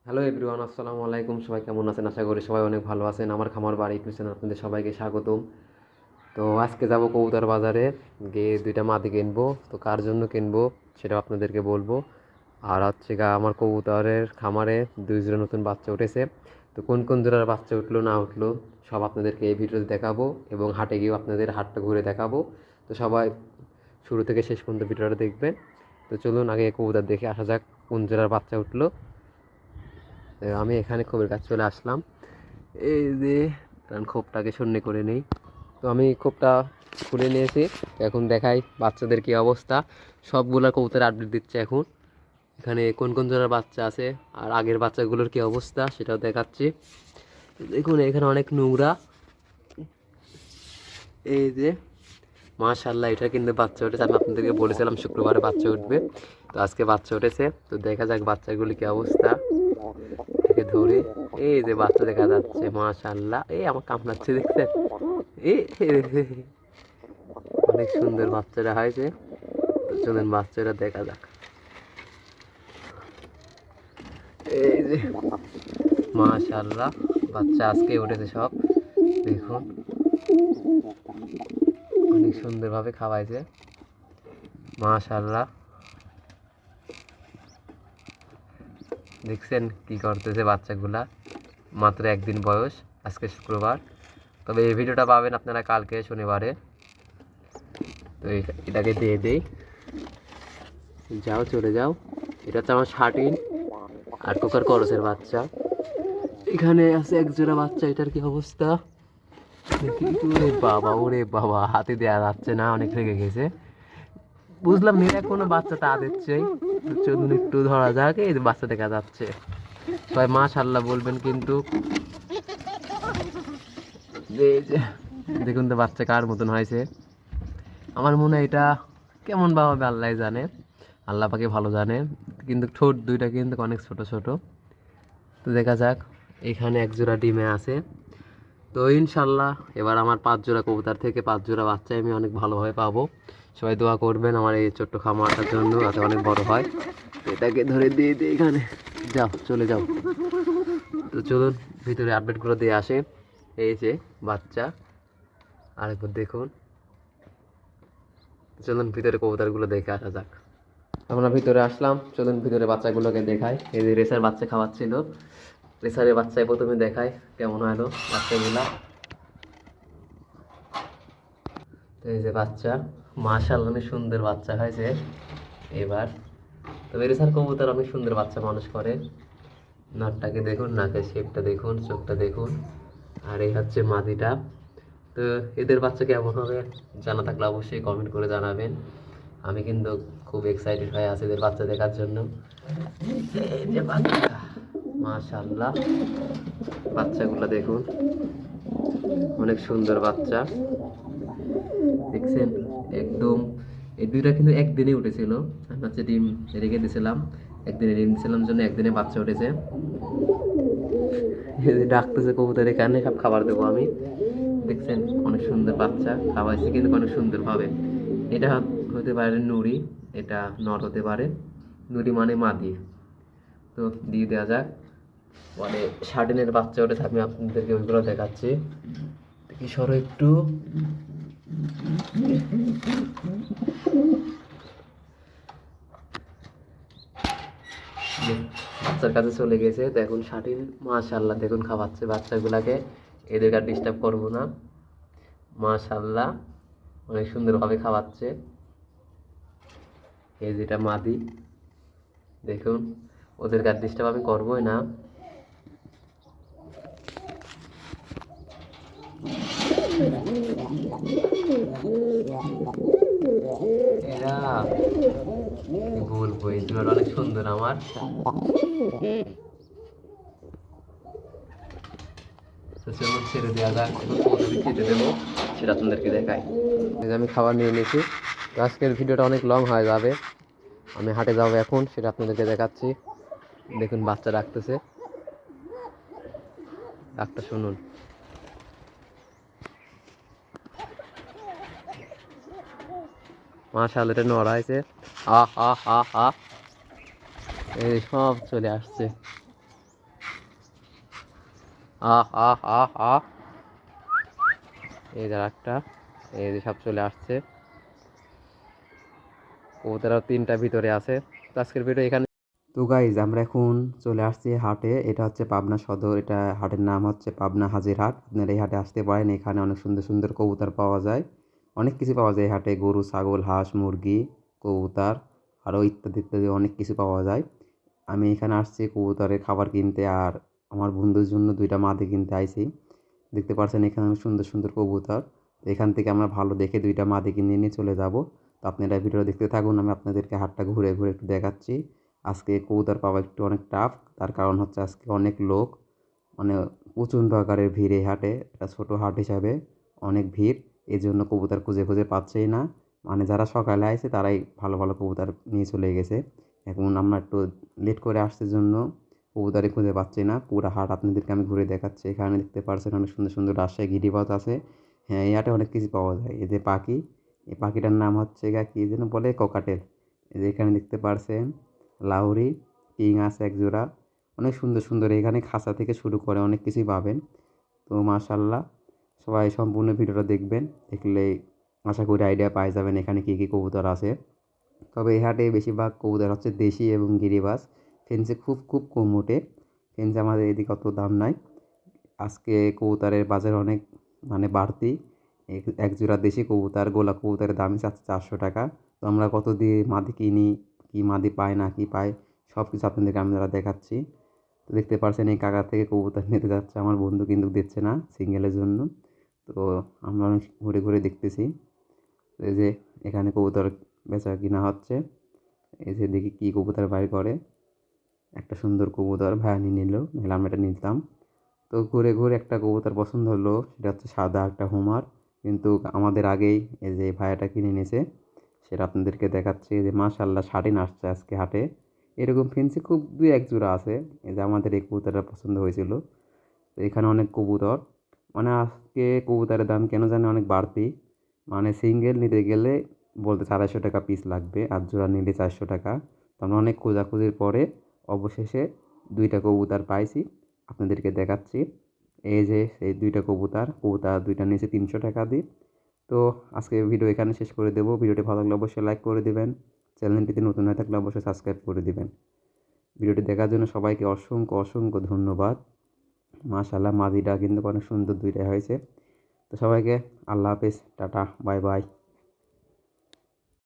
Hello everyone, আসসালামু আলাইকুম। সবাই কেমন আছেন? আশা করি সবাই অনেক ভালো আছেন। আমার খামার বাড়ি ইউটিউব চ্যানেল আপনাদের সবাইকে স্বাগতম। তো আজকে যাব কবুতর বাজারে, গিয়ে দুইটা মাদি কিনবো। তো কার জন্য কিনবো সেটা আপনাদেরকে বলবো। আর হচ্ছে আমার কবুতরের খামারে দুই জোড়া নতুন বাচ্চা উঠেছে। তো কোন কোন জোড়ার বাচ্চা উঠলো না উঠলো সব আপনাদেরকে এই ভিডিওতে দেখাবো, এবং হাটে গিয়েও আপনাদের হাটটা ঘুরে দেখাবো। তো সবাই শুরু থেকে শেষ পর্যন্ত ভিডিওটা দেখবেন। তো চলুন আগে কবুতর দেখে আসা যাক কোন জোড়ার বাচ্চা উঠলো। আমি এখানে খোপের কাছে চলে আসলাম। এই যে খোপটাকে শূন্য করে নেই। তো আমি খোপটা খুলে নিয়েছি। এখন দেখাই বাচ্চাদের কি অবস্থা। সবগুলা কবুতর আপডেট দিচ্ছে এখন। এখানে কোন কোন জনের বাচ্চা আছে আর আগের বাচ্চাগুলোর কি অবস্থা সেটাও দেখাচ্ছি। দেখুন এখানে অনেক নোংরা। এই যে মাশাআল্লাহ, এটা কিন্তু বাচ্চা উঠেছে। আমি আপনাদেরকে বলেছিলাম শুক্রবারে বাচ্চা উঠবে, তো আজকে বাচ্চা উঠেছে। তো দেখা যাক বাচ্চাগুলি কি অবস্থা। এটাকে ধরে এই যে বাচ্চা দেখা যাচ্ছে, মাশাআল্লাহ। এই আমার কামড়াচ্ছে, দেখছেন? এই অনেক সুন্দর বাচ্চারা হয়েছে। তো চলুন বাচ্চারা দেখা যাক। এই যে মাশাআল্লাহ, বাচ্চা আজকে উঠেছে সব। দেখুন অনেক সুন্দরভাবে খাওয়াইছে, মাশাআল্লাহ। দেখছেন কি করতেছে বাচ্চাগুলা, মাত্র একদিন বয়স, আজকে শুক্রবার। তবে এই ভিডিওটা পাবেন আপনারা কালকে শনিবারে। তো এটাকে দিয়ে দেই, যাও চলে যাও। এটা হচ্ছে আমার শার্টিন আর কোকার করসের বাচ্চা। এখানে আছে এক জোড়া বাচ্চা, এটার কি অবস্থা ওরে বাবা, ওরে বাবা, হাতে দেওয়া যাচ্ছে না, অনেক রেগে গেছে। বুঝলাম মেয়েরা কোনো বাচ্চা তা দিচ্ছে। চলুন একটু ধরা যাক। এই বাচ্চা দেখা যাচ্ছে, সবাই মাশাআল্লাহ বলবেন কিন্তু। এই যে দেখুন তো বাচ্চা কার মতন হয়েছে। আমার মনে হয় এটা কেমন বা হবে আল্লাহ জানে, আল্লাহ পাকে ভালো জানে। কিন্তু ঠোঁট দুইটা কিন্তু অনেক ছোট ছোট। তো দেখা যাক। এখানে এক জোড়া ডিমে আছে। তো ইনশাল্লাহ এবার আমার 5 জোড়া কবুতর থেকে 5 জোড়া বাচ্চা আমি অনেক ভালোভাবে পাবো। সবাই দোয়া করবেন আমার এই ছোট্ট খামারটার জন্য, যাতে অনেক বড় হয়। এটাকে ধরে দিয়ে দিই এখানে, যাও চলে যাও। তো চলুন ভিতরে আপডেটগুলো দিয়ে আসে। এই যে বাচ্চা, আরেকবার দেখুন। চলুন ভিতরে কবুতরগুলো দেখে আসা যাক। আমরা ভিতরে আসলাম, চলুন ভিতরে বাচ্চাগুলোকে দেখাই। এই যে রেসার বাচ্চা খাওয়াচ্ছিল, রেসারের বাচ্চায় প্রথমে দেখাই কেমন হলো বাচ্চাগুলা। তো এই যে বাচ্চা, মাশাআল্লাহ অনেক সুন্দর বাচ্চা হয়েছে এবার। তবে রেসার কবুতর অনেক সুন্দর বাচ্চা মানুষ করে। নাকটাকে দেখুন, নাকের শেপটা দেখুন, চোখটা দেখুন। আর এই হচ্ছে মাদিটা। তো এদের বাচ্চা কেমন হবে জানা থাকলে অবশ্যই কমেন্ট করে জানাবেন। আমি কিন্তু খুব এক্সাইটেড হয়ে আছি এদের বাচ্চা দেখার জন্য। এই যে বাচ্চা, মাশাআল্লাহ, বাচ্চাগুলো দেখুন, অনেক সুন্দর বাচ্চা। দেখছেন একদম। এই দুইটা কিন্তু একদিনে উঠেছিল। আমি হচ্ছে ডিম রেখে দিয়েছিলাম, একদিনে ডিম দিয়েছিলাম জন্য একদিনে বাচ্চা উঠেছে। ডাকতেছে কবুতর, এখানে সব খাবার দেবো আমি। দেখছেন অনেক সুন্দর বাচ্চা খাওয়াইছে কিন্তু অনেক সুন্দরভাবে। এটা হতে পারে নুড়ি, এটা নর হতে পারে। নুড়ি মানে মাদি। তো দিয়ে দেওয়া যাক। মানে শার্টিনের বাচ্চা ওঠে, আমি আপনাদেরকে ওইগুলো দেখাচ্ছি। দেখি সরো একটু। বাচ্চার কাছে চলে গেছে। তো এখন শার্টিন মাশাআল্লাহ দেখুন খাওয়াচ্ছে বাচ্চাগুলাকে। এদেরকে আর ডিস্টার্ব করবো না। মাশাআল্লাহ অনেক সুন্দরভাবে খাওয়াচ্ছে। এই যেটা মাদি, দেখুন ওদের আর ডিস্টার্ব আমি করবোই না। এরা কি বলবো, এই জোড়াটা অনেক সুন্দর আমার। তো চলুন ছেড়ে দেওয়া যাক, এখন কতদিন খেতে দেবো সেটা আপনাদেরকে দেখাই। এই যে আমি খাবার নিয়ে নিয়েছি। তো আজকের ভিডিওটা অনেক লং হয়ে যাবে। আমি হাটে যাবো এখন, সেটা আপনাদেরকে দেখাচ্ছি। দেখুন বাচ্চা ডাকতেছে, ডাকটা শুনুন। মাশাআল্লাহ এটা নড়া হয়েছে। আহ আহ আহ আহ, এই সব চলে আসছে। আহ আহ আহ আহ এই যে একটা, এই যে সব চলে আসছে। কবুতর তিনটা ভিতরে আছে। তো আজকের ভিডিও এখানে। তো গাইজ আমরা এখন চলে আসছি হাটে। এটা হচ্ছে পাবনা সদর। এটা হাটের নাম হচ্ছে পাবনা হাজির হাট। আপনারা এই হাটে আসতে পারেন। এখানে অনেক সুন্দর সুন্দর কবুতর পাওয়া যায়, অনেক কিছু পাওয়া যায় এই হাটে। গরু, ছাগল, হাঁস, মুরগি, কবুতর, আরও ইত্যাদি ইত্যাদি অনেক কিছু পাওয়া যায়। আমি এখানে আসছি কবুতরের খাবার কিনতে, আর আমার বন্ধুর জন্য দুইটা মাদি কিনতে আইছি। দেখতে পাচ্ছেন এখানে অনেক সুন্দর সুন্দর কবুতর। তো এখান থেকে আমরা ভালো দেখে দুইটা মাদি কিনে নিয়ে চলে যাব। তো আপনারা ভিডিও দেখতে থাকুন, আমি আপনাদেরকে হাটটা ঘুরে ঘুরে একটু দেখাচ্ছি। আজকে কবুতর পাওয়া একটু অনেক টাফ, তার কারণ হচ্ছে আজকে অনেক লোক, মানে প্রচণ্ড আকারের ভিড় এই হাটে। এটা ছোটো হাট হিসাবে অনেক ভিড়, এই জন্য কবুতর খুঁজে খুঁজে পাচ্ছেই না। মানে যারা সকালে আসে তারাই ভালো ভালো কবুতর নিয়ে চলে গেছে। এখন আমরা একটু লেট করে আসছে জন্য কবুতরই খুঁজে পাচ্ছি না। পুরা হাট আপনাদেরকে আমি ঘুরে দেখাচ্ছি। এখানে দেখতে পাচ্ছেন অনেক সুন্দর সুন্দর রাজশাহী গিরিবাজ আছে। হ্যাঁ, এই হাটে অনেক কিছু পাওয়া যায়। এই যে পাখি, এই পাখিটার নাম হচ্ছে কী যেন বলে, ককাটেল। এই যে এখানে দেখতে পারছেন লাউরি, কিং আছে এক জোড়া। অনেক সুন্দর সুন্দর এখানে খাঁচা থেকে শুরু করে অনেক কিছুই পাবেন। তো মাশাল্লাহ, সবাই সম্পূর্ণ ভিডিওটা দেখবেন, দেখলেই আশা করি আইডিয়া পাই যাবেন এখানে কী কী কবুতর আছে। তবে এই হাটে বেশিরভাগ কবুতর হচ্ছে দেশি এবং গিরিবাজ। ফেন্সে খুব খুব কম ওঠে। ফেন্সে আমাদের এদিকে অত দাম নাই। আজকে কবুতরের বাজার অনেক মানে বাড়তি। এক জোড়া দেশি কবুতর, গোলা কবুতরের দামই চাচ্ছে 400 টাকা। তো আমরা কত দিয়ে মাদি কিনি, কি মাদি পায় না কি পায়, সব কিছু আপনাদেরকে আমি যারা দেখাচ্ছি। তো দেখতে পারছেন এই কাকা থেকে কবুতর নিতে যাচ্ছে আমার বন্ধু, কিন্তু দিচ্ছে না সিঙ্গেলের জন্য। তো আমরা অনেক ঘুরে ঘুরে দেখতেছি। এই যে এখানে কবুতর বেচা কিনা হচ্ছে। এই যে দেখি কী কবুতর বাইর করে। একটা সুন্দর কবুতর ভাইয়া নিয়ে নিল, নাহলে আমরা এটা নিতাম। তো ঘুরে ঘুরে একটা কবুতর পছন্দ হলো, সেটা হচ্ছে সাদা একটা হুমার। কিন্তু আমাদের আগেই এই যে ভাইয়াটা কিনে নিয়েছে, সেটা আপনাদেরকে দেখাচ্ছি। এই যে মাশাল্লাহ শাড়িন আসছে আজকে হাটে। এরকম ফেন্সি খুব দুই এক জোড়া আছে। এই যে আমাদের এই কবুতরটা পছন্দ হয়েছিল। তো এখানে অনেক কবুতর, মানে আজকে কবুতরের দাম কেন জানি অনেক বাড়তি। মানে সিঙ্গেল নিতে গেলে বলতে 250 টাকা পিস লাগবে, আর জোড়া নিলে 400 টাকা। তো আমরা অনেক খোঁজাখুঁজির পরে অবশেষে দুইটা কবুতর পাইছি, আপনাদেরকে দেখাচ্ছি। এই যে এই দুইটা কবুতর, কবুতর দুইটা নিয়েছে 300 টাকা দিয়ে। তো আজকে ভিডিও এখানে শেষ করে দেবো। ভিডিওটি ভালো লাগলে অবশ্যই লাইক করে দেবেন, চ্যানেলটিতে নতুন হয়ে থাকলে অবশ্যই সাবস্ক্রাইব করে দেবেন। ভিডিওটি দেখার জন্য সবাইকে অসংখ্য অসংখ্য ধন্যবাদ। মাশাআল্লাহ মাদিটা কিন্তু অনেক সুন্দর দুইটাই হয়েছে। তো সবাইকে আল্লাহ হাফেজ, টাটা, বাই বাই।